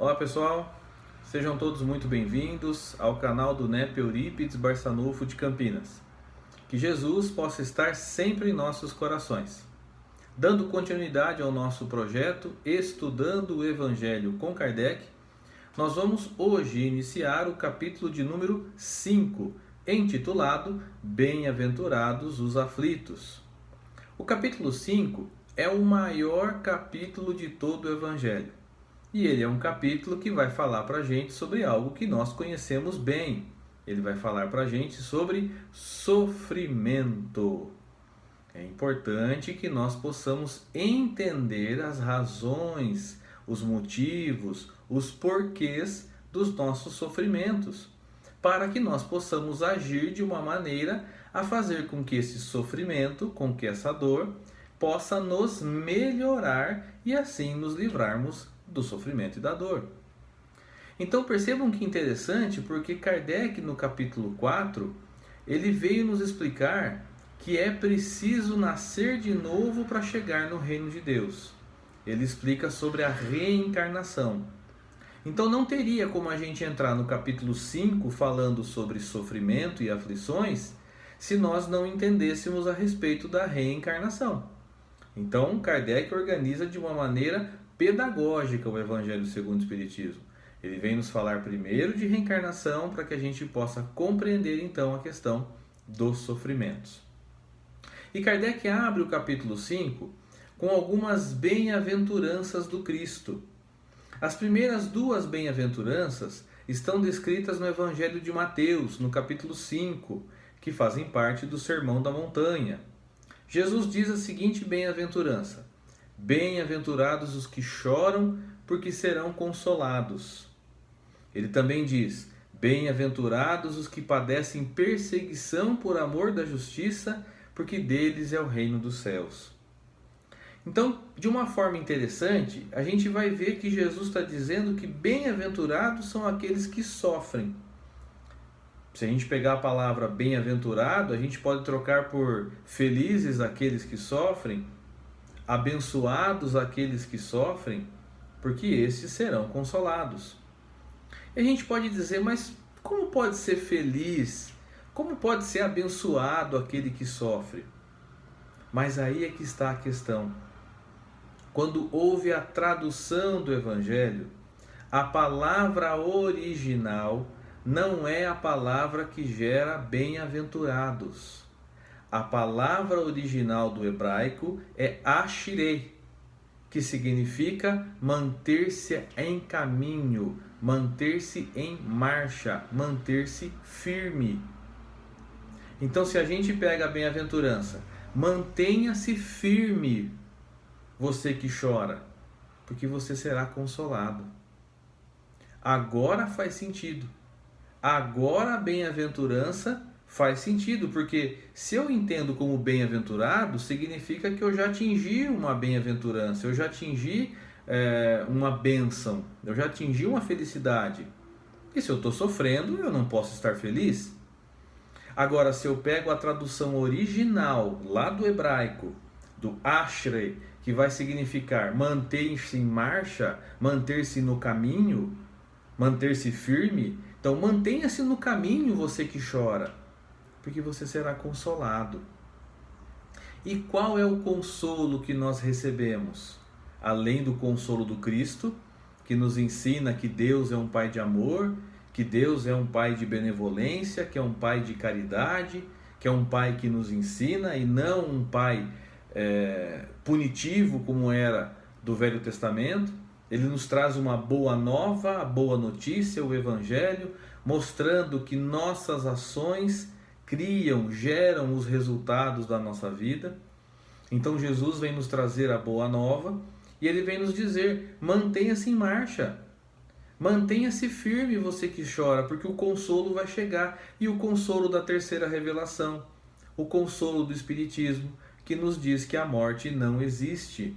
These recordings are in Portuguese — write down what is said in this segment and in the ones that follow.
Olá pessoal, sejam todos muito bem-vindos ao canal do NEP Eurípides Barçanufo de Campinas. Que Jesus possa estar sempre em nossos corações. Dando continuidade ao nosso projeto Estudando o Evangelho com Kardec, nós vamos hoje iniciar o capítulo de número 5, intitulado Bem-aventurados os aflitos. O capítulo 5 é o maior capítulo de todo o Evangelho. E ele é um capítulo que vai falar para a gente sobre algo que nós conhecemos bem. Ele vai falar para a gente sobre sofrimento. É importante que nós possamos entender as razões, os motivos, os porquês dos nossos sofrimentos, para que nós possamos agir de uma maneira a fazer com que esse sofrimento, com que essa dor, possa nos melhorar e assim nos livrarmos do sofrimento e da dor. Então percebam que interessante, porque Kardec no capítulo 4, ele veio nos explicar que é preciso nascer de novo para chegar no reino de Deus. Ele explica sobre a reencarnação. Então não teria como a gente entrar no capítulo 5 falando sobre sofrimento e aflições se nós não entendêssemos a respeito da reencarnação. Então Kardec organiza de uma maneira pedagógica o Evangelho segundo o Espiritismo. Ele vem nos falar primeiro de reencarnação para que a gente possa compreender então a questão dos sofrimentos. E Kardec abre o capítulo 5 com algumas bem-aventuranças do Cristo. As primeiras duas bem-aventuranças estão descritas no Evangelho de Mateus, no capítulo 5, que fazem parte do Sermão da Montanha. Jesus diz a seguinte bem-aventurança: Bem-aventurados os que choram, porque serão consolados. Ele também diz: Bem-aventurados os que padecem perseguição por amor da justiça, porque deles é o reino dos céus. Então, de uma forma interessante, a gente vai ver que Jesus está dizendo que bem-aventurados são aqueles que sofrem. Se a gente pegar a palavra bem-aventurado, a gente pode trocar por felizes aqueles que sofrem, abençoados aqueles que sofrem, porque esses serão consolados. E a gente pode dizer, mas como pode ser feliz? Como pode ser abençoado aquele que sofre? Mas aí é que está a questão. Quando houve a tradução do Evangelho, a palavra original não é a palavra que gera bem-aventurados. A palavra original do hebraico é Ashirei, que significa manter-se em caminho, manter-se em marcha, manter-se firme. Então, se a gente pega a bem-aventurança, mantenha-se firme, você que chora, porque você será consolado. Agora faz sentido. Agora a bem-aventurança faz sentido, porque se eu entendo como bem-aventurado, significa que eu já atingi uma bem-aventurança, eu já atingi uma bênção, eu já atingi uma felicidade. E se eu estou sofrendo, eu não posso estar feliz. Agora, se eu pego a tradução original, lá do hebraico, do Ashrei, que vai significar manter-se em marcha, manter-se no caminho, manter-se firme, então mantenha-se no caminho você que chora, porque você será consolado. E qual é o consolo que nós recebemos? Além do consolo do Cristo, que nos ensina que Deus é um Pai de amor, que Deus é um Pai de benevolência, que é um Pai de caridade, que é um Pai que nos ensina e não um Pai punitivo como era do Velho Testamento. Ele nos traz uma boa nova, a boa notícia, o Evangelho, mostrando que nossas ações geram os resultados da nossa vida. Então Jesus vem nos trazer a boa nova e ele vem nos dizer: mantenha-se em marcha, mantenha-se firme você que chora, porque o consolo vai chegar. E o consolo da terceira revelação, o consolo do Espiritismo, que nos diz que a morte não existe,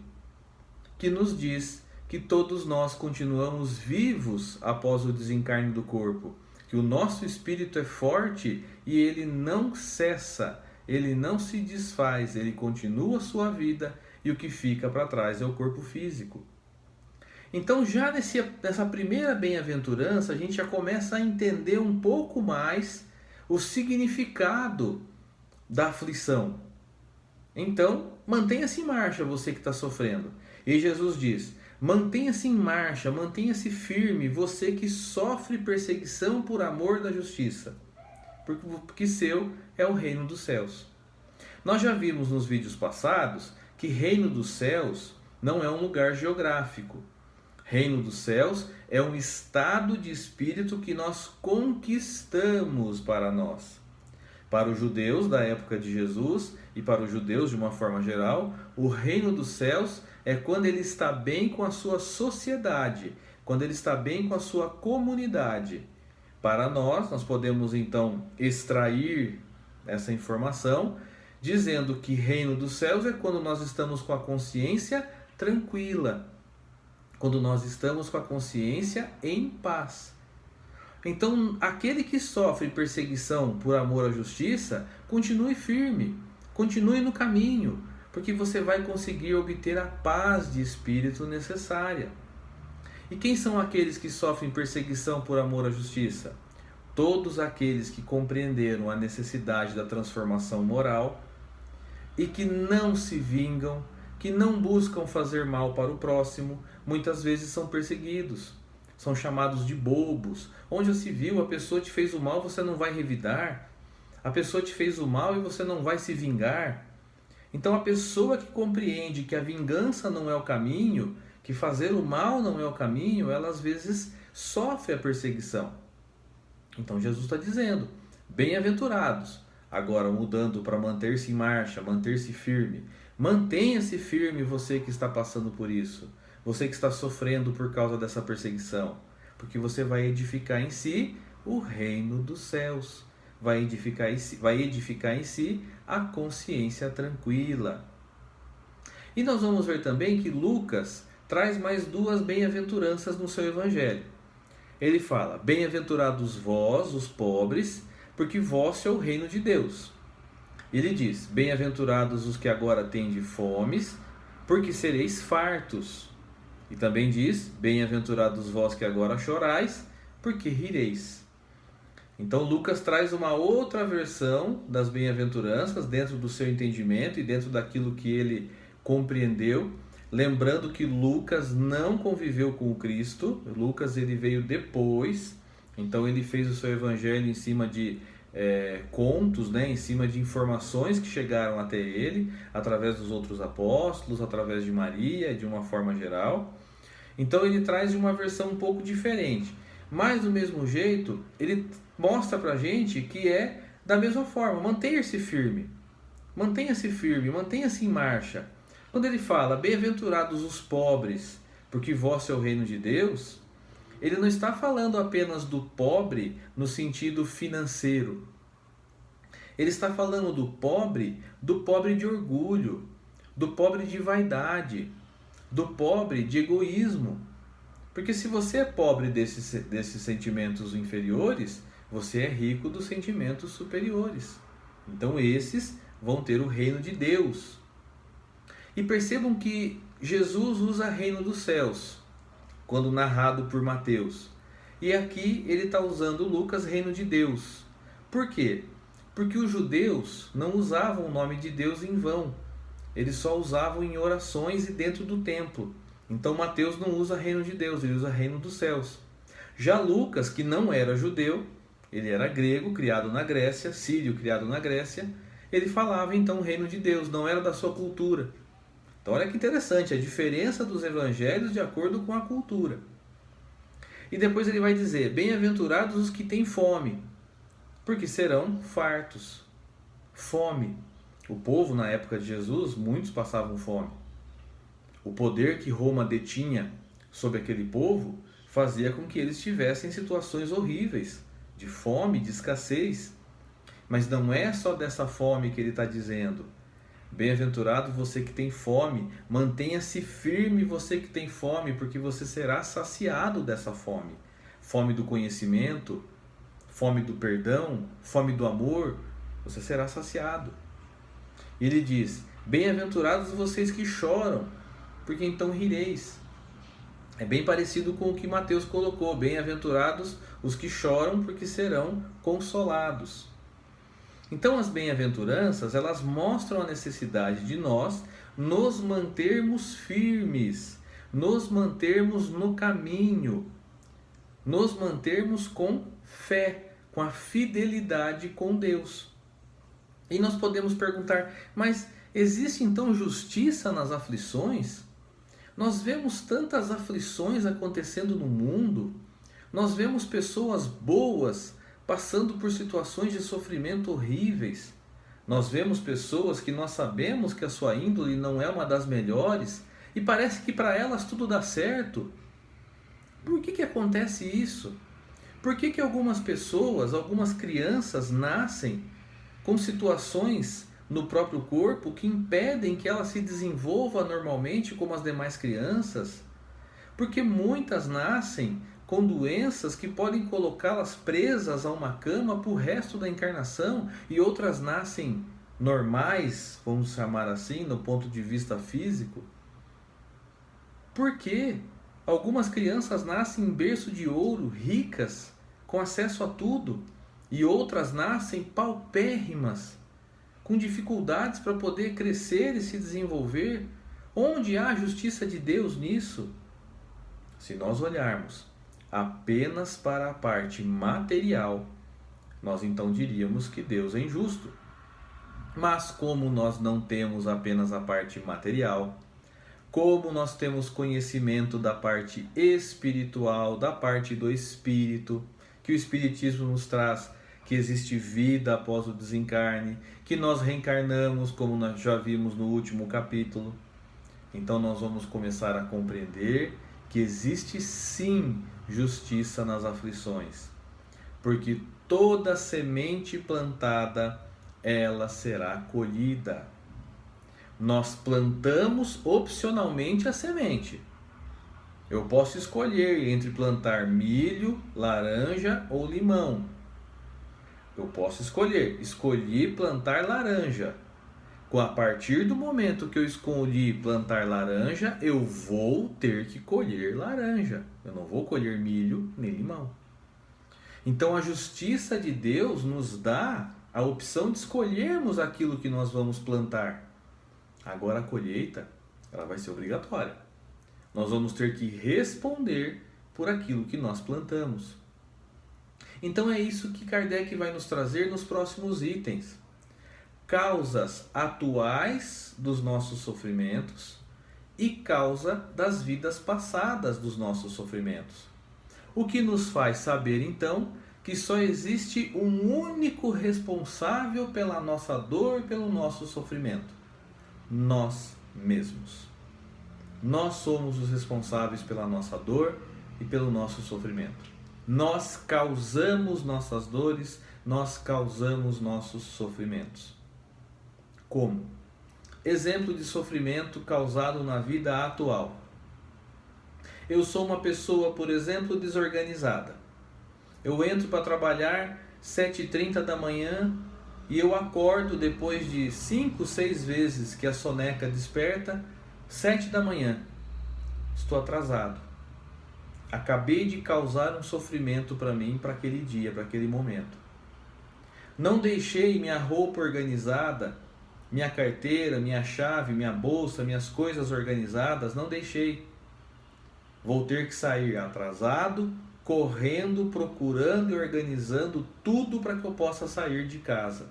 que nos diz que todos nós continuamos vivos após o desencarne do corpo, que o nosso espírito é forte e ele não cessa, ele não se desfaz, ele continua a sua vida e o que fica para trás é o corpo físico. Então, já nessa primeira bem-aventurança, a gente já começa a entender um pouco mais o significado da aflição. Então, mantenha-se em marcha, você que está sofrendo. E Jesus diz: mantenha-se em marcha, mantenha-se firme, você que sofre perseguição por amor da justiça, porque seu é o reino dos céus. Nós já vimos nos vídeos passados que reino dos céus não é um lugar geográfico. Reino dos céus é um estado de espírito que nós conquistamos para nós. Para os judeus da época de Jesus e para os judeus de uma forma geral, o reino dos céus é quando ele está bem com a sua sociedade, quando ele está bem com a sua comunidade. Para nós podemos então extrair essa informação dizendo que reino dos céus é quando nós estamos com a consciência tranquila, quando nós estamos com a consciência em paz. Então, aquele que sofre perseguição por amor à justiça, continue firme, continue no caminho, porque você vai conseguir obter a paz de espírito necessária. E quem são aqueles que sofrem perseguição por amor à justiça? Todos aqueles que compreenderam a necessidade da transformação moral e que não se vingam, que não buscam fazer mal para o próximo, muitas vezes são perseguidos. São chamados de bobos. Onde já se viu, a pessoa te fez o mal, você não vai revidar. A pessoa te fez o mal e você não vai se vingar. Então a pessoa que compreende que a vingança não é o caminho, que fazer o mal não é o caminho, ela às vezes sofre a perseguição. Então Jesus está dizendo, bem-aventurados. Agora mudando para manter-se em marcha, manter-se firme. Mantenha-se firme, você que está passando por isso. Você que está sofrendo por causa dessa perseguição, porque você vai edificar em si o reino dos céus, vai edificar em si a consciência tranquila. E nós vamos ver também que Lucas traz mais duas bem-aventuranças no seu evangelho. Ele fala, bem-aventurados vós, os pobres, porque vosso é o reino de Deus. Ele diz, bem-aventurados os que agora têm fomes, porque sereis fartos. E também diz, bem-aventurados vós que agora chorais, porque rireis. Então Lucas traz uma outra versão das bem-aventuranças dentro do seu entendimento e dentro daquilo que ele compreendeu. Lembrando que Lucas não conviveu com o Cristo, Lucas ele veio depois, então ele fez o seu evangelho em cima de contos, em cima de informações que chegaram até ele, através dos outros apóstolos, através de Maria, de uma forma geral. Então ele traz uma versão um pouco diferente, mas do mesmo jeito, ele mostra pra gente que é da mesma forma, mantenha-se firme, mantenha-se em marcha. Quando ele fala, bem-aventurados os pobres, porque vosso é o reino de Deus, ele não está falando apenas do pobre no sentido financeiro. Ele está falando do pobre de orgulho, do pobre de vaidade, do pobre de egoísmo. Porque se você é pobre desses sentimentos inferiores, você é rico dos sentimentos superiores. Então esses vão ter o reino de Deus. E percebam que Jesus usa reino dos céus, quando narrado por Mateus. E aqui ele está usando Lucas, reino de Deus. Por quê? Porque os judeus não usavam o nome de Deus em vão. Eles só usavam em orações e dentro do templo. Então Mateus não usa reino de Deus, ele usa reino dos céus. Já Lucas, que não era judeu, ele era grego, criado na Grécia, sírio, criado na Grécia, ele falava então reino de Deus, não era da sua cultura. Então olha que interessante, a diferença dos evangelhos de acordo com a cultura. E depois ele vai dizer, bem-aventurados os que têm fome, porque serão fartos. Fome. O povo na época de Jesus, muitos passavam fome. O poder que Roma detinha sobre aquele povo fazia com que eles tivessem situações horríveis, de fome, de escassez. Mas não é só dessa fome que ele está dizendo. Bem-aventurado você que tem fome, mantenha-se firme você que tem fome, porque você será saciado dessa fome. Fome do conhecimento, fome do perdão, fome do amor, você será saciado. E ele diz, bem-aventurados vocês que choram, porque então rireis. É bem parecido com o que Mateus colocou: bem-aventurados os que choram, porque serão consolados. Então as bem-aventuranças, elas mostram a necessidade de nós nos mantermos firmes, nos mantermos no caminho, nos mantermos com fé, com a fidelidade com Deus. E nós podemos perguntar: mas existe então justiça nas aflições? Nós vemos tantas aflições acontecendo no mundo, nós vemos pessoas boas passando por situações de sofrimento horríveis. Nós vemos pessoas que nós sabemos que a sua índole não é uma das melhores e parece que para elas tudo dá certo. Por que acontece isso? Por que algumas pessoas, algumas crianças nascem com situações no próprio corpo que impedem que ela se desenvolva normalmente como as demais crianças? Porque muitas nascem com doenças que podem colocá-las presas a uma cama para o resto da encarnação, e outras nascem normais, vamos chamar assim, no ponto de vista físico. Por quê? Algumas crianças nascem em berço de ouro, ricas, com acesso a tudo, e outras nascem paupérrimas, com dificuldades para poder crescer e se desenvolver. Onde há a justiça de Deus nisso? Se nós olharmos apenas para a parte material, nós então diríamos que Deus é injusto. Mas como nós não temos apenas a parte material, como nós temos conhecimento da parte espiritual, da parte do espírito, que o Espiritismo nos traz que existe vida após o desencarne, que nós reencarnamos, como nós já vimos no último capítulo. Então nós vamos começar a compreender que existe sim justiça nas aflições, porque toda semente plantada, ela será colhida. Nós plantamos opcionalmente a semente. Eu posso escolher entre plantar milho, laranja ou limão. Eu posso escolhi plantar laranja. A partir do momento que eu escolhi plantar laranja, eu vou ter que colher laranja. Eu não vou colher milho nem limão. Então a justiça de Deus nos dá a opção de escolhermos aquilo que nós vamos plantar. Agora a colheita, ela vai ser obrigatória. Nós vamos ter que responder por aquilo que nós plantamos. Então é isso que Kardec vai nos trazer nos próximos itens. Causas atuais dos nossos sofrimentos e causa das vidas passadas dos nossos sofrimentos. O que nos faz saber então que só existe um único responsável pela nossa dor, pelo nosso sofrimento: nós mesmos. Nós somos os responsáveis pela nossa dor e pelo nosso sofrimento. Nós causamos nossas dores, nós causamos nossos sofrimentos. Como? Exemplo de sofrimento causado na vida atual. Eu sou uma pessoa, por exemplo, desorganizada. Eu entro para trabalhar 7h30 da manhã e eu acordo depois de 5, 6 vezes que a soneca desperta, 7 da manhã. Estou atrasado. Acabei de causar um sofrimento para mim, para aquele dia, para aquele momento. Não deixei minha roupa organizada, minha carteira, minha chave, minha bolsa, minhas coisas organizadas, não deixei. Vou ter que sair atrasado, correndo, procurando e organizando tudo para que eu possa sair de casa.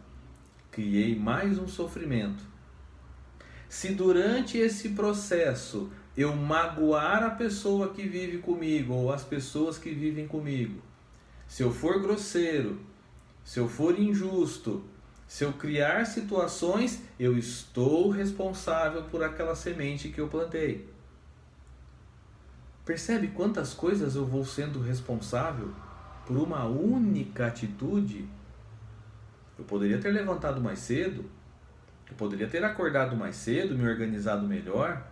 Criei mais um sofrimento. Se durante esse processo eu magoar a pessoa que vive comigo ou as pessoas que vivem comigo, se eu for grosseiro, se eu for injusto, se eu criar situações, eu estou responsável por aquela semente que eu plantei. Percebe quantas coisas eu vou sendo responsável por uma única atitude? Eu poderia ter levantado mais cedo, eu poderia ter acordado mais cedo, me organizado melhor.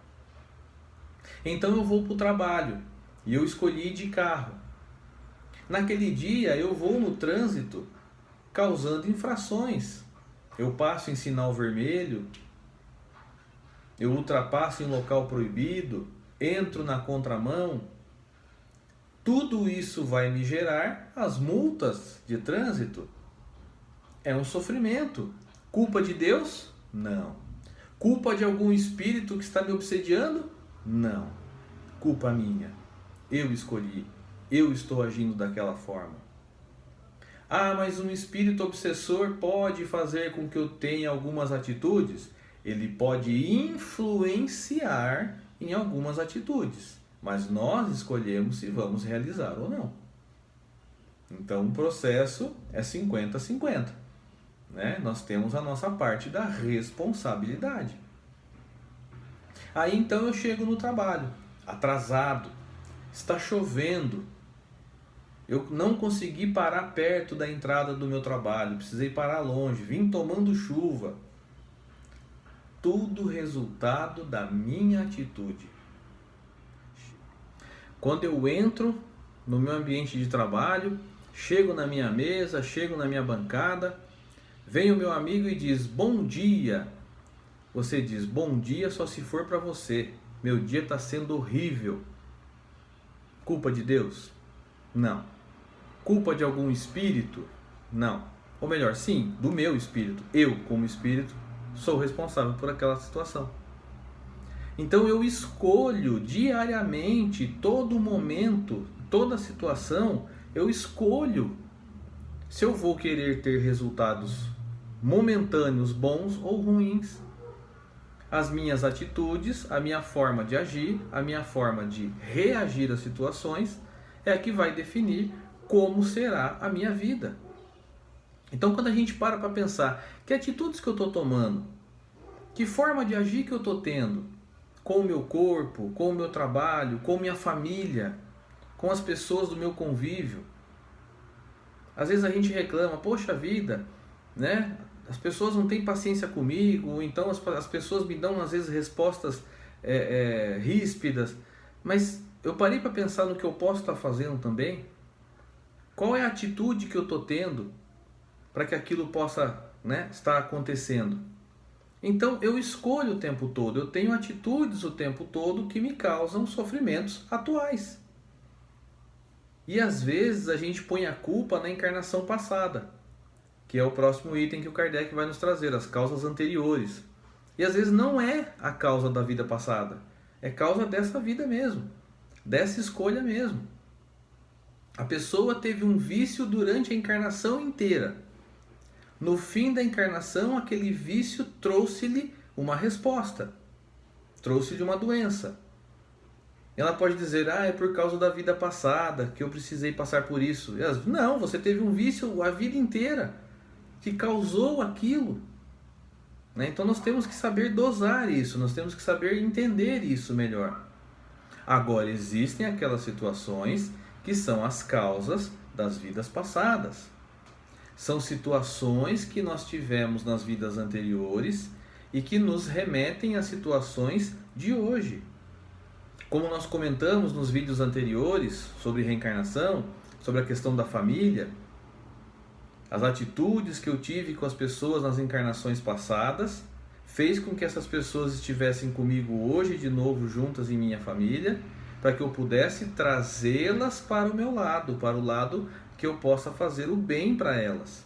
Então eu vou para o trabalho e eu escolhi ir de carro. Naquele dia eu vou no trânsito causando infrações. Eu passo em sinal vermelho, eu ultrapasso em local proibido, entro na contramão, Tudo isso vai me gerar as multas de trânsito. É um sofrimento. Culpa de Deus? Não. Culpa de algum espírito que está me obsediando? Não. Culpa minha. Eu escolhi. Eu estou agindo daquela forma. Ah, mas um espírito obsessor pode fazer com que eu tenha algumas atitudes? Ele pode influenciar em algumas atitudes, mas nós escolhemos se vamos realizar ou não. Então o processo é 50-50, né? Nós temos a nossa parte da responsabilidade. Aí então eu chego no trabalho, atrasado, está chovendo, eu não consegui parar perto da entrada do meu trabalho, precisei parar longe, vim tomando chuva. Tudo resultado da minha atitude. Quando eu entro no meu ambiente de trabalho, chego na minha mesa, chego na minha bancada, vem o meu amigo e diz, bom dia. Você diz, bom dia só se for para você. Meu dia está sendo horrível. Culpa de Deus? Não. Culpa de algum espírito? Não. Ou melhor, sim, do meu espírito. Eu, como espírito, sou responsável por aquela situação. Então eu escolho diariamente, todo momento, toda situação, eu escolho se eu vou querer ter resultados momentâneos bons ou ruins. As minhas atitudes, a minha forma de agir, a minha forma de reagir às situações é a que vai definir como será a minha vida. Então quando a gente para pensar, que atitudes que eu estou tomando? Que forma de agir que eu estou tendo? Com o meu corpo, com o meu trabalho, com minha família, com as pessoas do meu convívio. Às vezes a gente reclama, poxa vida, né? As pessoas não têm paciência comigo, ou então as pessoas me dão às vezes respostas ríspidas. Mas eu parei para pensar no que eu posso estar fazendo também. Qual é a atitude que eu estou tendo para que aquilo possa, né, estar acontecendo? Então eu escolho o tempo todo, eu tenho atitudes o tempo todo que me causam sofrimentos atuais. E às vezes a gente põe a culpa na encarnação passada, que é o próximo item que o Kardec vai nos trazer, as causas anteriores. E às vezes não é a causa da vida passada, é causa dessa vida mesmo, dessa escolha mesmo. A pessoa teve um vício durante a encarnação inteira. No fim da encarnação, aquele vício trouxe-lhe uma resposta, trouxe-lhe uma doença. Ela pode dizer, é por causa da vida passada que eu precisei passar por isso. Não, você teve um vício a vida inteira que causou aquilo. Então nós temos que saber dosar isso, nós temos que saber entender isso melhor. Agora, existem aquelas situações que são as causas das vidas passadas. São situações que nós tivemos nas vidas anteriores e que nos remetem a situações de hoje. Como nós comentamos nos vídeos anteriores sobre reencarnação, sobre a questão da família, as atitudes que eu tive com as pessoas nas encarnações passadas fez com que essas pessoas estivessem comigo hoje de novo juntas em minha família, para que eu pudesse trazê-las para o meu lado, para o lado que eu possa fazer o bem para elas,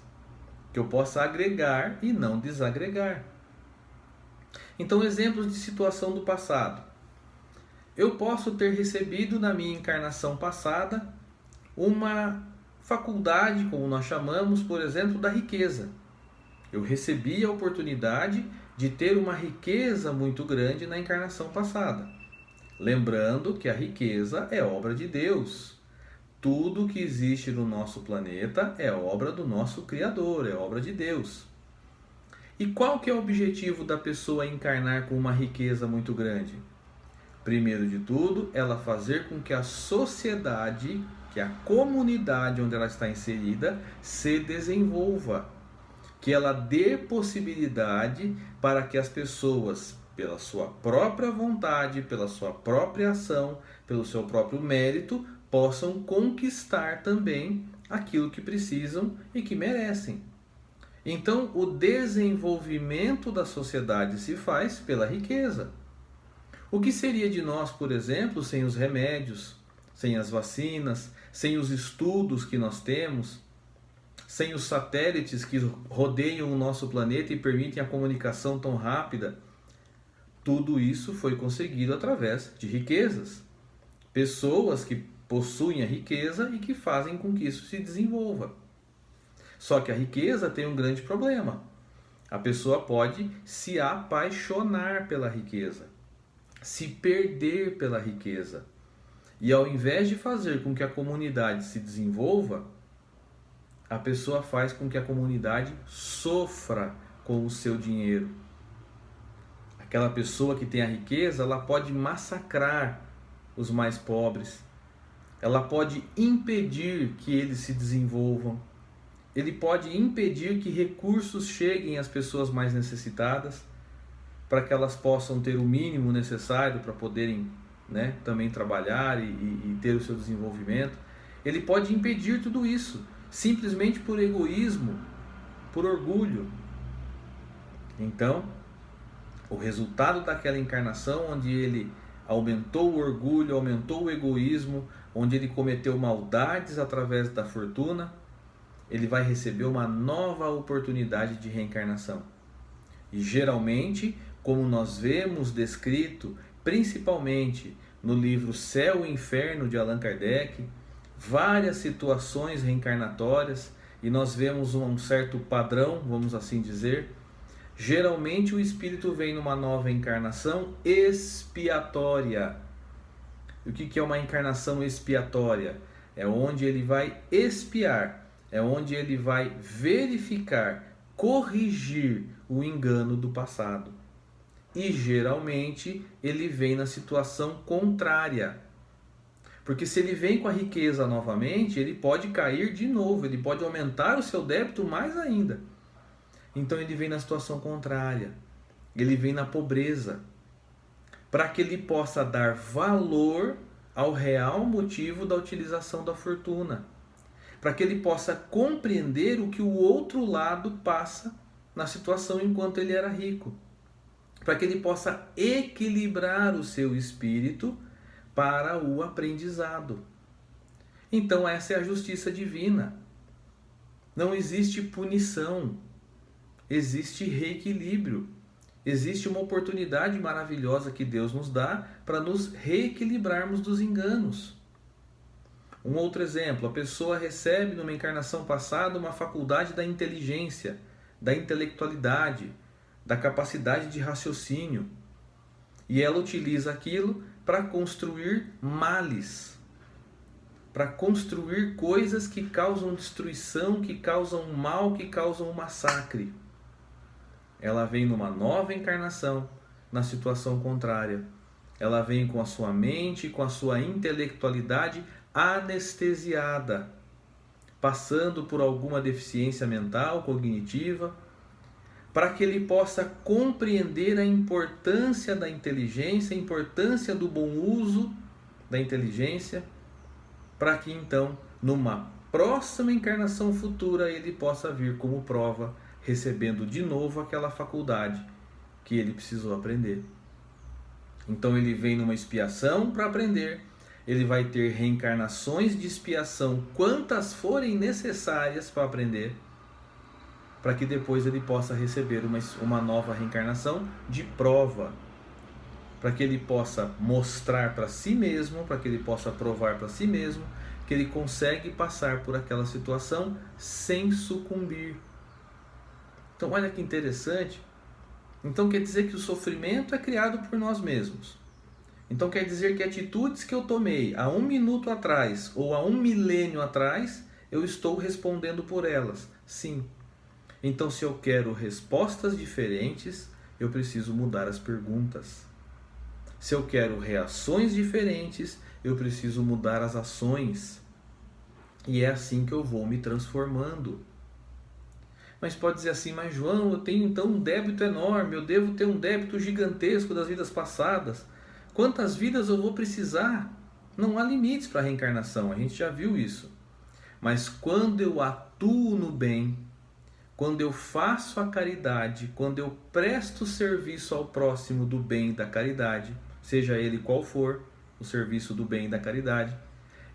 que eu possa agregar e não desagregar. Então, exemplos de situação do passado. Eu posso ter recebido na minha encarnação passada uma faculdade, como nós chamamos, por exemplo, da riqueza. Eu recebi a oportunidade de ter uma riqueza muito grande na encarnação passada. Lembrando que a riqueza é obra de Deus. Tudo que existe no nosso planeta é obra do nosso Criador, é obra de Deus. E qual que é o objetivo da pessoa encarnar com uma riqueza muito grande? Primeiro de tudo, ela fazer com que a sociedade, que a comunidade onde ela está inserida, se desenvolva. Que ela dê possibilidade para que as pessoas, pela sua própria vontade, pela sua própria ação, pelo seu próprio mérito, possam conquistar também aquilo que precisam e que merecem. Então, o desenvolvimento da sociedade se faz pela riqueza. O que seria de nós, por exemplo, sem os remédios, sem as vacinas, sem os estudos que nós temos, sem os satélites que rodeiam o nosso planeta e permitem a comunicação tão rápida. Tudo isso foi conseguido através de riquezas. Pessoas que possuem a riqueza e que fazem com que isso se desenvolva. Só que a riqueza tem um grande problema. A pessoa pode se apaixonar pela riqueza, se perder pela riqueza. E ao invés de fazer com que a comunidade se desenvolva, a pessoa faz com que a comunidade sofra com o seu dinheiro. Aquela pessoa que tem a riqueza, ela pode massacrar os mais pobres. Ela pode impedir que eles se desenvolvam. Ele pode impedir que recursos cheguem às pessoas mais necessitadas, para que elas possam ter o mínimo necessário para poderem, também trabalhar e ter o seu desenvolvimento. Ele pode impedir tudo isso, simplesmente por egoísmo, por orgulho. Então, o resultado daquela encarnação onde ele aumentou o orgulho, aumentou o egoísmo, onde ele cometeu maldades através da fortuna, ele vai receber uma nova oportunidade de reencarnação. E geralmente, como nós vemos descrito, principalmente no livro Céu e Inferno de Allan Kardec, várias situações reencarnatórias, e nós vemos um certo padrão, vamos assim dizer. Geralmente o espírito vem numa nova encarnação expiatória. E o que é uma encarnação expiatória? É onde ele vai expiar, é onde ele vai verificar, corrigir o engano do passado. E geralmente ele vem na situação contrária. Porque se ele vem com a riqueza novamente, ele pode cair de novo, ele pode aumentar o seu débito mais ainda. Então ele vem na situação contrária, ele vem na pobreza, para que ele possa dar valor ao real motivo da utilização da fortuna, para que ele possa compreender o que o outro lado passa na situação enquanto ele era rico, para que ele possa equilibrar o seu espírito para o aprendizado. Então essa é a justiça divina. Não existe punição, existe reequilíbrio. Existe uma oportunidade maravilhosa que Deus nos dá para nos reequilibrarmos dos enganos. Um outro exemplo, a pessoa recebe numa encarnação passada uma faculdade da inteligência, da intelectualidade, da capacidade de raciocínio. E ela utiliza aquilo para construir males, para construir coisas que causam destruição, que causam mal, que causam massacre. Ela vem numa nova encarnação, na situação contrária. Ela vem com a sua mente, com a sua intelectualidade anestesiada, passando por alguma deficiência mental, cognitiva, para que ele possa compreender a importância da inteligência, a importância do bom uso da inteligência, para que então, numa próxima encarnação futura, ele possa vir como prova, recebendo de novo aquela faculdade que ele precisou aprender. Então ele vem numa expiação para aprender, ele vai ter reencarnações de expiação, quantas forem necessárias para aprender, para que depois ele possa receber uma nova reencarnação de prova, para que ele possa mostrar para si mesmo, para que ele possa provar para si mesmo que ele consegue passar por aquela situação sem sucumbir. Então olha que interessante. Então quer dizer que o sofrimento é criado por nós mesmos. Então quer dizer que atitudes que eu tomei há 1 minuto atrás ou há 1 milênio atrás, eu estou respondendo por elas. Sim. Então se eu quero respostas diferentes, eu preciso mudar as perguntas. Se eu quero reações diferentes, eu preciso mudar as ações. E é assim que eu vou me transformando. Mas pode dizer assim, mas João, eu tenho então um débito enorme, eu devo ter um débito gigantesco das vidas passadas. Quantas vidas eu vou precisar? Não há limites para a reencarnação, a gente já viu isso. Mas quando eu atuo no bem, quando eu faço a caridade, quando eu presto serviço ao próximo do bem e da caridade, seja ele qual for o serviço do bem e da caridade,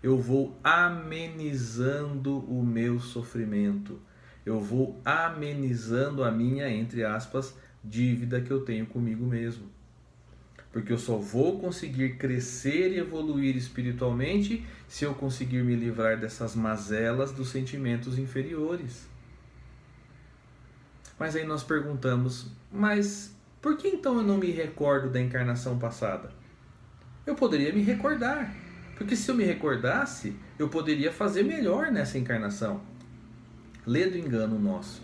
eu vou amenizando o meu sofrimento. Eu vou amenizando a minha, entre aspas, dívida que eu tenho comigo mesmo. Porque eu só vou conseguir crescer e evoluir espiritualmente se eu conseguir me livrar dessas mazelas dos sentimentos inferiores. Mas aí nós perguntamos, mas por que então eu não me recordo da encarnação passada? Eu poderia me recordar, porque se eu me recordasse, eu poderia fazer melhor nessa encarnação. Lê do engano nosso.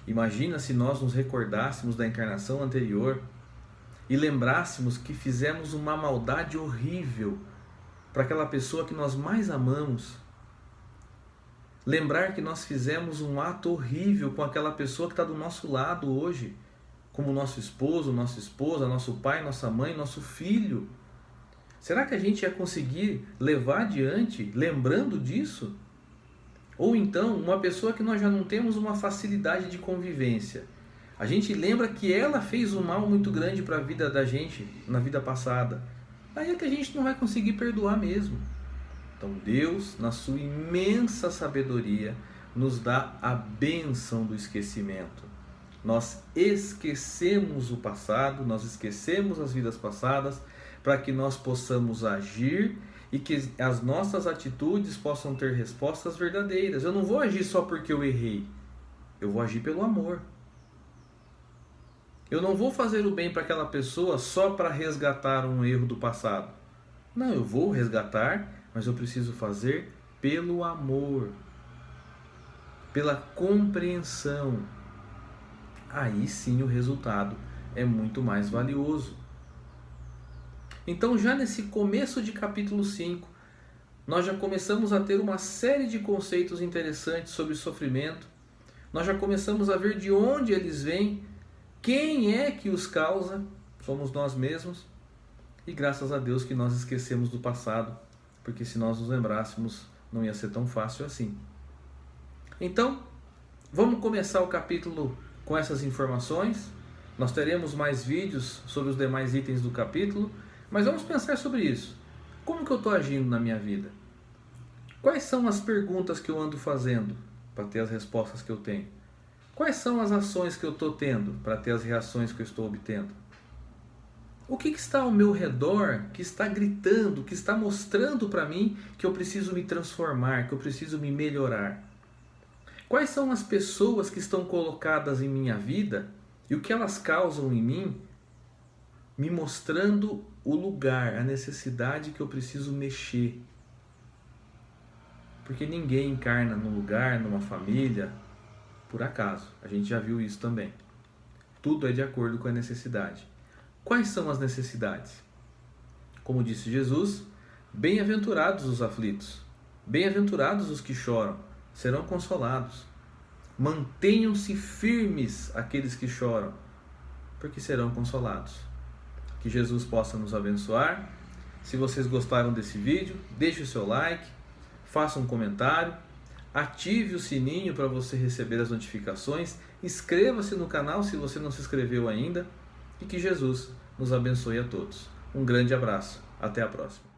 Imagina se nós nos recordássemos da encarnação anterior e lembrássemos que fizemos uma maldade horrível para aquela pessoa que nós mais amamos. Lembrar que nós fizemos um ato horrível com aquela pessoa que está do nosso lado hoje, como nosso esposo, nossa esposa, nosso pai, nossa mãe, nosso filho. Será que a gente ia conseguir levar adiante lembrando disso? Ou então, uma pessoa que nós já não temos uma facilidade de convivência. A gente lembra que ela fez um mal muito grande para a vida da gente na vida passada. Aí é que a gente não vai conseguir perdoar mesmo. Então Deus, na sua imensa sabedoria, nos dá a bênção do esquecimento. Nós esquecemos o passado, nós esquecemos as vidas passadas, para que nós possamos agir e que as nossas atitudes possam ter respostas verdadeiras. Eu não vou agir só porque eu errei, eu vou agir pelo amor. Eu não vou fazer o bem para aquela pessoa só para resgatar um erro do passado. Não, eu vou resgatar, mas eu preciso fazer pelo amor, pela compreensão. Aí sim o resultado é muito mais valioso. Então, já nesse começo de capítulo 5, nós já começamos a ter uma série de conceitos interessantes sobre sofrimento. Nós já começamos a ver de onde eles vêm, quem é que os causa, somos nós mesmos. E graças a Deus que nós esquecemos do passado, porque se nós nos lembrássemos, não ia ser tão fácil assim. Então, vamos começar o capítulo com essas informações. Nós teremos mais vídeos sobre os demais itens do capítulo, mas vamos pensar sobre isso. Como que eu estou agindo na minha vida? Quais são as perguntas que eu ando fazendo para ter as respostas que eu tenho? Quais são as ações que eu estou tendo para ter as reações que eu estou obtendo? O que está ao meu redor, que está gritando, que está mostrando para mim que eu preciso me transformar, que eu preciso me melhorar? Quais são as pessoas que estão colocadas em minha vida e o que elas causam em mim, me mostrando o lugar, a necessidade que eu preciso mexer? Porque ninguém encarna num lugar, numa família, por acaso. A gente já viu isso também. Tudo é de acordo com a necessidade. Quais são as necessidades? Como disse Jesus, bem-aventurados os aflitos, bem-aventurados os que choram, serão consolados. Mantenham-se firmes aqueles que choram, porque serão consolados. Que Jesus possa nos abençoar. Se vocês gostaram desse vídeo, deixe o seu like, faça um comentário, ative o sininho para você receber as notificações, inscreva-se no canal se você não se inscreveu ainda e que Jesus nos abençoe a todos. Um grande abraço, até a próxima.